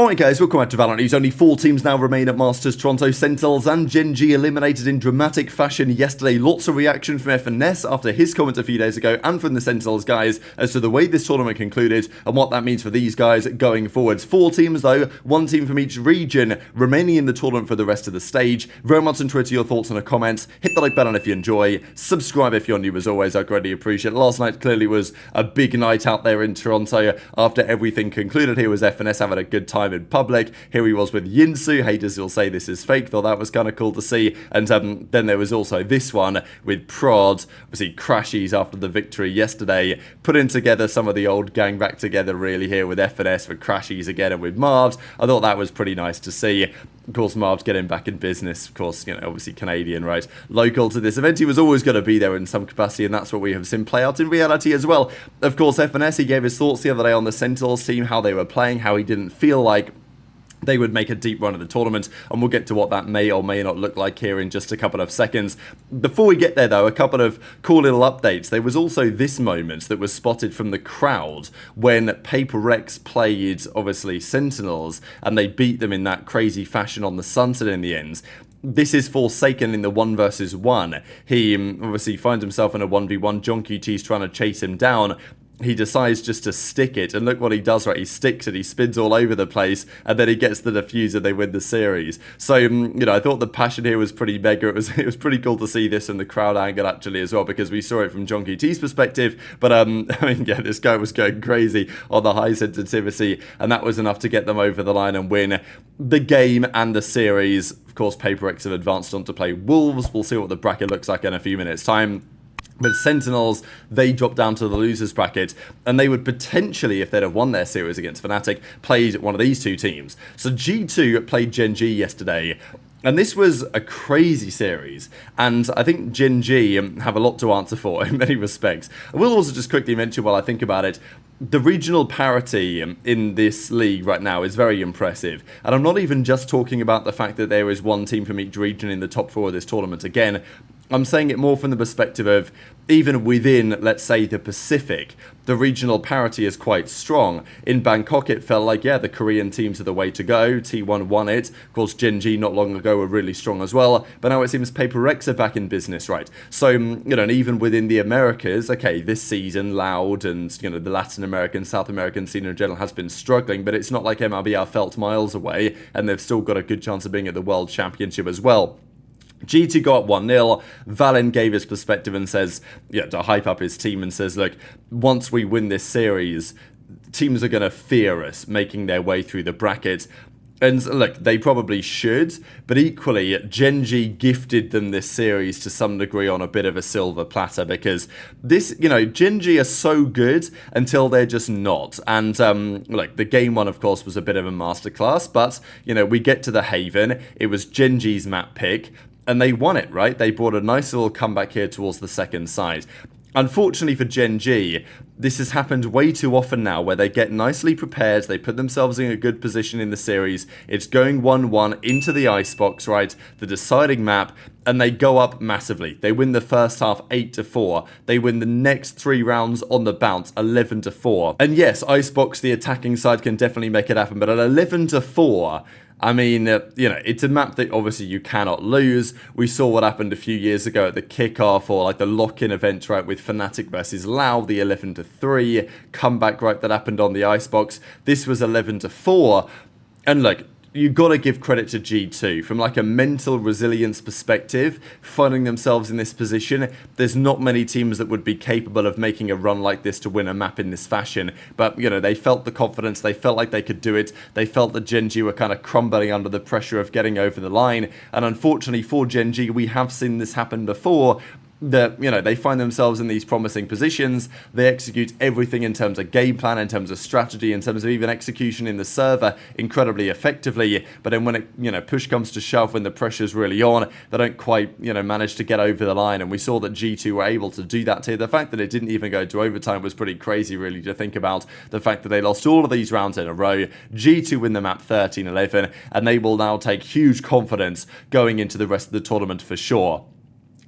Alright guys, welcome back to VALORANT News. Only 4 teams now remain at Masters. Toronto Sentinels and Gen.G eliminated in dramatic fashion yesterday. Lots of reaction from FNS after his comment a few days ago and from the Sentinels guys as to the way this tournament concluded and what that means for these guys going forwards. 4 teams though, 1 team from each region remaining in the tournament for the rest of the stage. Very much on Twitter your thoughts and comments. Hit the like button if you enjoy. Subscribe if you're new as always, I greatly appreciate it. Last night clearly was a big night out there in Toronto. After everything concluded, here was FNS having a good time in public. Here he was with Yinsu. Haters will say this is fake, though that was kind of cool to see. And then there was also this one with Prod, obviously Crashies after the victory yesterday, putting together some of the old gang back together really here with FNS, with Crashies again and with Marvs. I thought that was pretty nice to see. Of course, Marv's getting back in business. Of course, you know, obviously Canadian, right? Local to this event, he was always going to be there in some capacity, and that's what we have seen play out in reality as well. Of course, FNS, he gave his thoughts the other day on the Sentinels team, how they were playing, how he didn't feel like they would make a deep run of the tournament, and we'll get to what that may or may not look like here in just a couple of seconds. Before we get there though, a couple of cool little updates. There was also this moment that was spotted from the crowd when Paper Rex played, obviously, Sentinels, and they beat them in that crazy fashion on the Sunset in the end. This is Forsaken in the 1 versus 1. He obviously finds himself in a 1v1. GenG trying to chase him down. He decides just to stick it, and look what he does, right? He sticks it, he spins all over the place, and then he gets the diffuser, they win the series. So, you know, I thought the passion here was pretty mega. It was pretty cool to see this in the crowd angle, actually, as well, because we saw it from GenG's perspective, but, I mean, yeah, this guy was going crazy on the high sensitivity, and that was enough to get them over the line and win the game and the series. Of course, Paper X have advanced on to play Wolves. We'll see what the bracket looks like in a few minutes' time. But Sentinels, they dropped down to the losers bracket, and they would potentially, if they'd have won their series against Fnatic, played one of these 2 teams. So G2 played Gen.G yesterday, and this was a crazy series, and I think Gen.G have a lot to answer for in many respects. I will also just quickly mention while I think about it, the regional parity in this league right now is very impressive. And I'm not even just talking about the fact that there is 1 team from each region in the top 4 of this tournament. Again, I'm saying it more from the perspective of even within, let's say, the Pacific, the regional parity is quite strong. In Bangkok, it felt like, yeah, the Korean teams are the way to go. T1 won it. Of course, Gen.G not long ago were really strong as well. But now it seems Paper Rex are back in business, right? So, you know, and even within the Americas, okay, this season, Loud and, you know, the Latin American, South American scene in general has been struggling, but it's not like MRB are felt miles away, and they've still got a good chance of being at the World Championship as well. G2 got up 1-0. Valen gave his perspective and says, yeah, to hype up his team and says, look, once we win this series, teams are going to fear us making their way through the bracket. And look, they probably should, but equally, Gen.G gifted them this series to some degree on a bit of a silver platter, because this, you know, Gen.G are so good until they're just not. And, look, the game 1, of course, was a bit of a masterclass, but, you know, we get to the Haven. It was Gen.G's map pick, and they won it, right? They brought a nice little comeback here towards the second side. Unfortunately for Gen.G, this has happened way too often now, where they get nicely prepared, they put themselves in a good position in the series, it's going 1-1 into the icebox, right, the deciding map, and they go up massively. They win the first half 8-4, they win the next 3 rounds on the bounce 11-4. And yes, icebox, the attacking side can definitely make it happen, but at 11-4, I mean, you know, it's a map that obviously you cannot lose. We saw what happened a few years ago at the kickoff, or like the lock-in event, right, with Fnatic versus Lao, the 11-3 comeback, right, that happened on the icebox. This was 11-4, and look, you got to give credit to G2 from like a mental resilience perspective, finding themselves in this position. There's not many teams that would be capable of making a run like this to win a map in this fashion, but you know, they felt the confidence, they felt like they could do it, they felt that Gen.G were kind of crumbling under the pressure of getting over the line, and unfortunately for Gen.G, we have seen this happen before. That, you know, they find themselves in these promising positions, they execute everything in terms of game plan, in terms of strategy, in terms of even execution in the server incredibly effectively, but then when it, you know, push comes to shove, when the pressure's really on, they don't quite, you know, manage to get over the line, and we saw that G2 were able to do that here. The fact that it didn't even go to overtime was pretty crazy, really, to think about. The fact that they lost all of these rounds in a row, G2 win the map 13-11, and they will now take huge confidence going into the rest of the tournament for sure.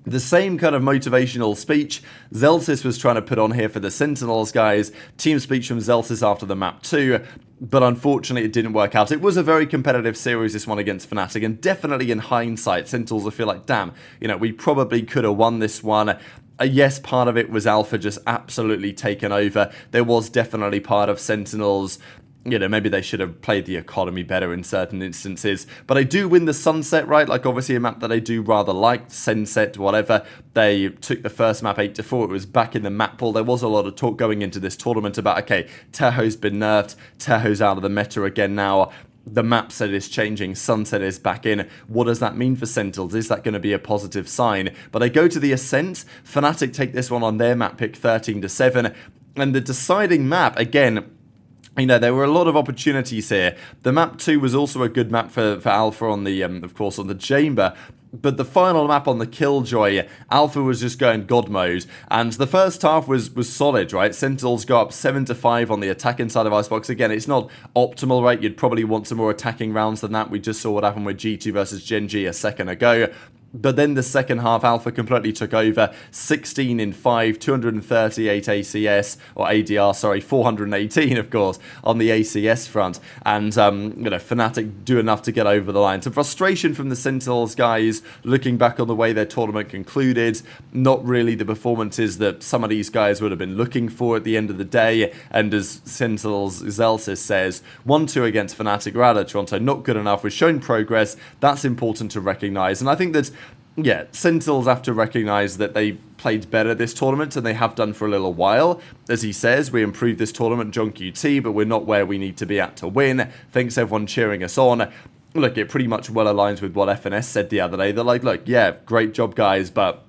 The same kind of motivational speech Zelsis was trying to put on here for the Sentinels guys. Team speech from Zelsis after the map 2. But unfortunately, it didn't work out. It was a very competitive series, this one against Fnatic, and definitely in hindsight, Sentinels will feel like, damn, we probably could have won this one. Yes, part of it was Alpha just absolutely taken over. There was definitely part of Sentinels, maybe they should have played the economy better in certain instances. But I do win the Sunset, right? Like, obviously a map that I do rather like, Sunset, whatever. They took the first map 8-4. It was back in the map pool. There was a lot of talk going into this tournament about, okay, Teho's been nerfed. Teho's out of the meta again now. The map set is changing, Sunset is back in. What does that mean for Sentinels? Is that going to be a positive sign? But they go to the Ascent. Fnatic take this one on their map pick 13-7. And the deciding map, again, there were a lot of opportunities here. The map 2 was also a good map for Alpha on the, of course, on the Chamber. But the final map on the Killjoy, Alpha was just going God mode. And the first half was solid, right? Sentinels go up 7-5 on the attacking side of Icebox. Again, it's not optimal, right? You'd probably want some more attacking rounds than that. We just saw what happened with G2 versus Gen.G a second ago. But then the second half, Alpha completely took over. 16-5, 238 ACS, or ADR, sorry, 418, of course, on the ACS front. And, Fnatic do enough to get over the line. Some frustration from the Sentinels guys, looking back on the way their tournament concluded. Not really the performances that some of these guys would have been looking for at the end of the day. And as Sentinels Zelsis says, 1-2 against Fnatic, rather Toronto, not good enough. We've shown progress. That's important to recognise. And I think that, yeah, Sentinels have to recognise that they played better this tournament, and they have done for a little while. As he says, we improved this tournament, John QT, but we're not where we need to be at to win. Thanks everyone cheering us on. Look, it pretty much well aligns with what FNS said the other day. They're like, look, yeah, great job, guys, but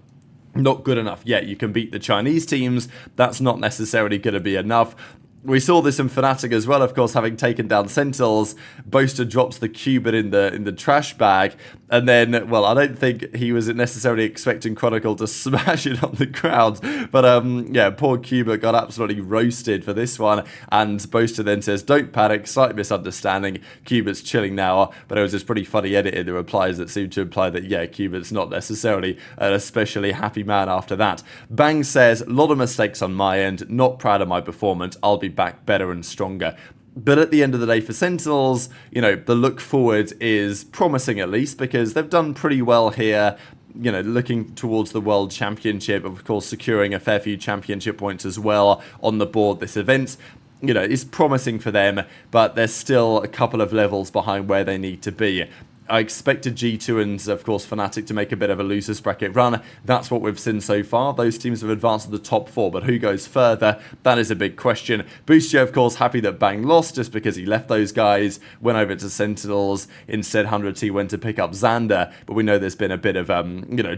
not good enough yet. You can beat the Chinese teams. That's not necessarily going to be enough. We saw this in Fnatic as well, of course, having taken down Sentinels. Boaster drops the Cubit in the trash bag, and then, well, I don't think he was necessarily expecting Chronicle to smash it on the ground, but yeah, poor Cubit got absolutely roasted for this one, and Boaster then says, don't panic, slight misunderstanding, Cubit's chilling now, but it was just pretty funny edit in the replies that seemed to imply that, yeah, Cubit's not necessarily an especially happy man after that. Bang says, a lot of mistakes on my end, not proud of my performance, I'll be back better and stronger. But at the end of the day, for Sentinels, the look forward is promising, at least, because they've done pretty well here, looking towards the World Championship, of course, securing a fair few championship points as well on the board this event. Is promising for them, but they're still a couple of levels behind where they need to be. I expected G2 and, of course, Fnatic to make a bit of a losers bracket run. That's what we've seen so far. Those teams have advanced to the top 4, but who goes further? That is a big question. Boostio, of course, happy that Bang lost just because he left those guys, went over to Sentinels. Instead, 100T went to pick up Xander, but we know there's been a bit of,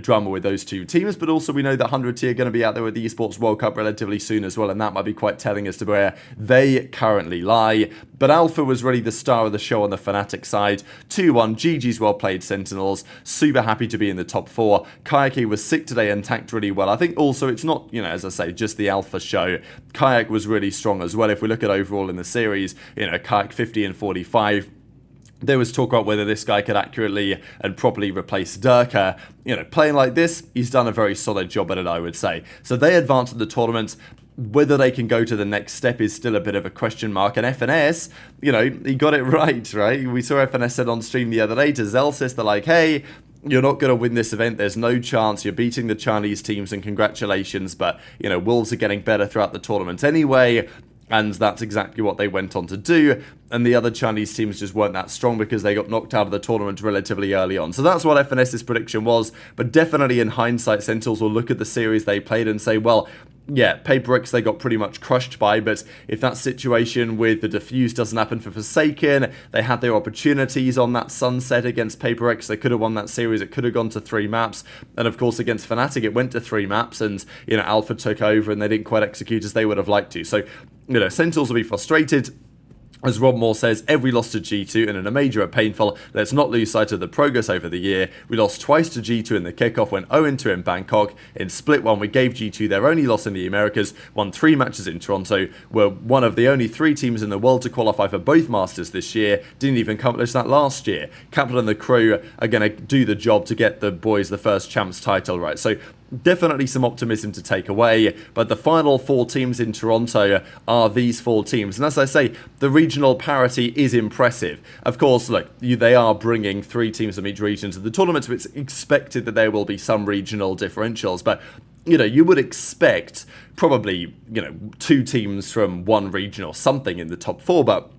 drama with those two teams, but also we know that 100T are going to be out there with the Esports World Cup relatively soon as well, and that might be quite telling as to where they currently lie. But Alpha was really the star of the show on the Fnatic side. 2-1, GG's well played, Sentinels. Super happy to be in the top 4. Kayak was sick today and tanked really well. I think also it's not, as I say, just the Alpha show. Kayak was really strong as well. If we look at overall in the series, Kayak 50 and 45. There was talk about whether this guy could accurately and properly replace Durka. Playing like this, he's done a very solid job at it, I would say. So they advanced in the tournament. Whether they can go to the next step is still a bit of a question mark. And FNS, he got it right? We saw FNS said on stream the other day to Zelsis, they're like, hey, you're not going to win this event. There's no chance. You're beating the Chinese teams, and congratulations. But, Wolves are getting better throughout the tournament anyway. And that's exactly what they went on to do. And the other Chinese teams just weren't that strong because they got knocked out of the tournament relatively early on. So that's what FNS's prediction was. But definitely in hindsight, Sentinels will look at the series they played and say, well, yeah, PaperX they got pretty much crushed by, but if that situation with the Diffuse doesn't happen for Forsaken, they had their opportunities on that Sunset against PaperX. They could have won that series. It could have gone to 3 maps. And of course, against Fnatic, it went to 3 maps, and, Alpha took over and they didn't quite execute as they would have liked to. So, Sentinels will be frustrated. As Rob Moore says, every loss to G2 and in a major are painful. Let's not lose sight of the progress over the year. We lost twice to G2 in the kickoff, went 0-2 in Bangkok. In Split 1, we gave G2 their only loss in the Americas, won 3 matches in Toronto. We're one of the only 3 teams in the world to qualify for both Masters this year. Didn't even accomplish that last year. Capital and the crew are going to do the job to get the boys the first champs title, right? So definitely some optimism to take away, but the final 4 teams in Toronto are these 4 teams. And as I say, the regional parity is impressive. Of course, look, they are bringing 3 teams from each region to the tournament, so it's expected that there will be some regional differentials, but you would expect probably, 2 teams from one region or something in the top 4, but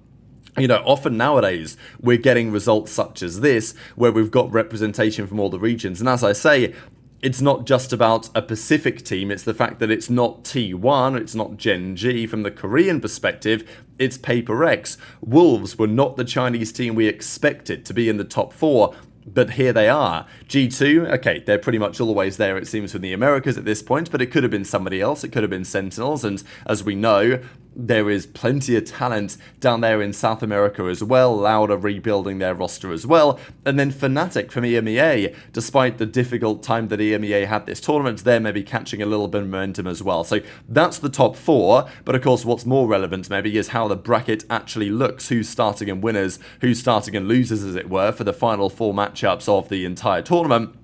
often nowadays we're getting results such as this, where we've got representation from all the regions. And as I say, it's not just about a Pacific team, it's the fact that it's not T1, it's not Gen.G. From the Korean perspective, it's Paper X. Wolves were not the Chinese team we expected to be in the top 4, but here they are. G2, okay, they're pretty much always there, it seems, from the Americas at this point, but it could have been somebody else, it could have been Sentinels, and as we know, there is plenty of talent down there in South America as well. Loud are rebuilding their roster as well. And then Fnatic from EMEA, despite the difficult time that EMEA had this tournament, they're maybe catching a little bit of momentum as well. So that's the top 4. But of course, what's more relevant maybe is how the bracket actually looks. Who's starting and winners, who's starting and losers, as it were, for the final 4 matchups of the entire tournament.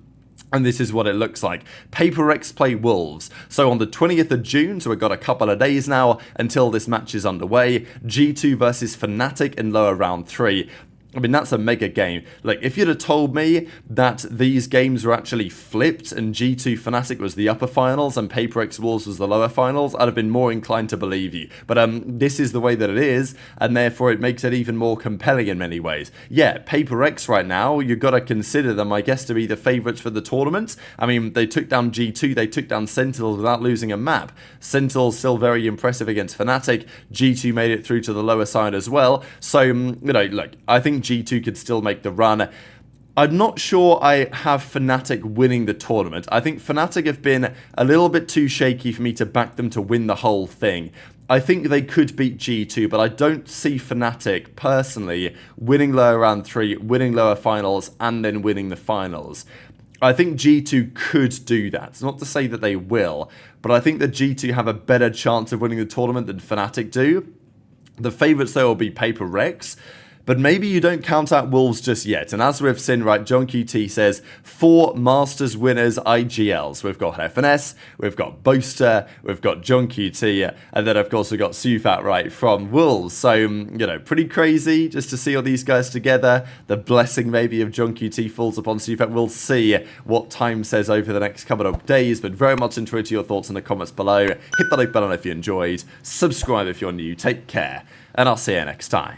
And this is what it looks like. Paper X play Wolves. So on the 20th of June, so we've got a couple of days now until this match is underway. G2 versus Fnatic in lower round 3. I mean, that's a mega game. Like, if you'd have told me that these games were actually flipped and G2 Fnatic was the upper finals and Paper X Wolves was the lower finals, I'd have been more inclined to believe you. But this is the way that it is, and therefore it makes it even more compelling in many ways. Yeah, Paper X right now, you've got to consider them, I guess, to be the favourites for the tournament. I mean, they took down G2, they took down Sentinels without losing a map. Sentinels still very impressive against Fnatic. G2 made it through to the lower side as well. So, look, I think G2 could still make the run. I'm not sure I have Fnatic winning the tournament. I think Fnatic have been a little bit too shaky for me to back them to win the whole thing. I think they could beat G2, but I don't see Fnatic, personally, winning lower round 3, winning lower finals, and then winning the finals. I think G2 could do that. It's not to say that they will, but I think that G2 have a better chance of winning the tournament than Fnatic do. The favourites, though, will be Paper X. But maybe you don't count out Wolves just yet. And as we've seen, right, John QT says 4 Masters winners IGLs. We've got FNS, we've got Boaster, we've got John QT, and then of course we've got Sufat, right, from Wolves. So, pretty crazy just to see all these guys together. The blessing maybe of John QT falls upon Sufat. We'll see what time says over the next couple of days, but very much into your thoughts in the comments below. Hit the like button if you enjoyed, subscribe if you're new, take care, and I'll see you next time.